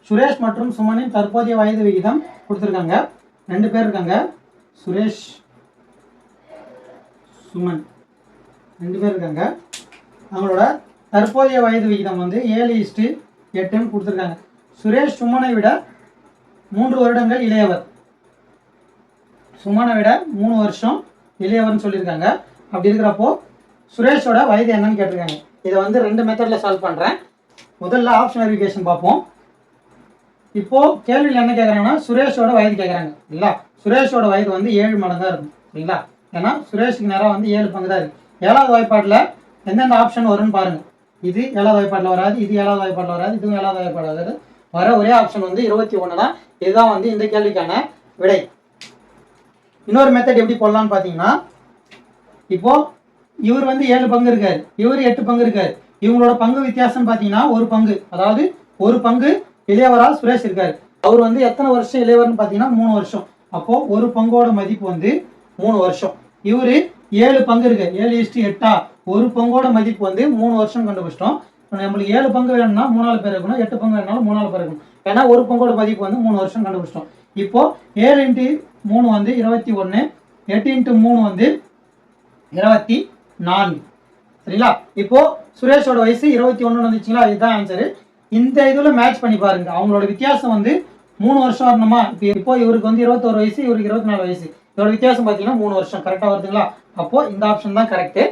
சுரேஷ் மற்றும் சுமனின் தற்போதைய வயது விகிதம் கொடுத்துருக்காங்க. 2 பேர் இருக்காங்க, சுரேஷ் சுமன் 2 பேர் இருக்காங்க. அவங்களோட தற்போதைய வயது விகிதம் வந்து 7:8 கொடுத்துருக்காங்க. சுரேஷ் சுமனை விட 3 வருடங்கள் இளையவர். சுமனை விட 3 வருஷம் இளையவர்னு சொல்லியிருக்காங்க. அப்படி இருக்கிறப்போ சுரேஷோட வயது என்னன்னு கேட்டிருக்காங்க. இதை வந்து 2 மெத்தடில் சால்வ் பண்ணுறேன். முதல்ல ஆப்ஷன் வெரிஃபிகேஷன் பார்ப்போம். இப்போது கேள்வியில் என்ன கேட்குறாங்கன்னா சுரேஷோட வயது கேட்குறாங்க இல்லைங்களா. சுரேஷோட வயது வந்து 7 மடங்காக இருக்கும் சரிங்களா. ஏன்னா சுரேஷுக்கு நேரம் வந்து 7 பங்கு தான் இருக்குது. 7வது வாய்ப்பாட்டில் எந்தெந்த ஆப்ஷன் வரும்னு பாருங்கள். இது 7வது வாய்ப்பாட்டில் வராது, இது 7வது வாய்ப்பாட்டில் வராது, இதுவும் 7வது வாய்ப்பாட்டில் வராது. வர ஒரே ஆப்ஷன் வந்து 21 தான். இதுதான் வந்து இந்த கேள்விக்கான விடை. இன்னொரு மெத்தட் எப்படி போடலான்னு பார்த்தீங்கன்னா, இப்போது இவர் வந்து 7 பங்கு இருக்காரு, இவர் 8 பங்கு இருக்காரு. இவங்களோட பங்கு வித்தியாசம் பார்த்தீங்கன்னா 1 பங்கு, அதாவது 1 பங்கு இளையவரால் சுரேஷ் இருக்காரு. அவர் வந்து எத்தனை வருஷம் இளையவர்னு பார்த்தீங்கன்னா 3 வருஷம். அப்போது 1 பங்கோட மதிப்பு வந்து 3 வருஷம். இவர் 7 பங்கு இருக்கு, 7:8 1 பங்கோட மதிப்பு வந்து 3 வருஷம் கண்டுபிடிச்சிட்டோம். நம்மளுக்கு 7 பங்கு வேணும்னா 3 பேர் இருக்கணும், 8 பங்கு வேணும்னாலும் 3 பேர் இருக்கணும். ஏன்னா 1 பங்கோட மதிப்பு வந்து 3 வருஷம் கண்டுபிடிச்சிட்டோம். இப்போ 7 × 3 வந்து 21, 8 × 3 வந்து 24 சரிங்களா. இப்போ சுரேஷோட வயசு 21 வந்துச்சுங்களா, இதுதான் ஆன்சரு. இந்த இதில் மேட்ச் பண்ணி பாருங்க. அவங்களோட வித்தியாசம் வந்து 3 வருஷம் வரணுமா. இப்போ இவருக்கு வந்து 21 வயசு, இவருக்கு 24 வயசு. இதோட வித்தியாசம் பார்த்தீங்கன்னா 3 வருஷம் கரெக்டாக வருதுங்களா. அப்போ இந்த ஆப்ஷன் தான் கரெக்டு.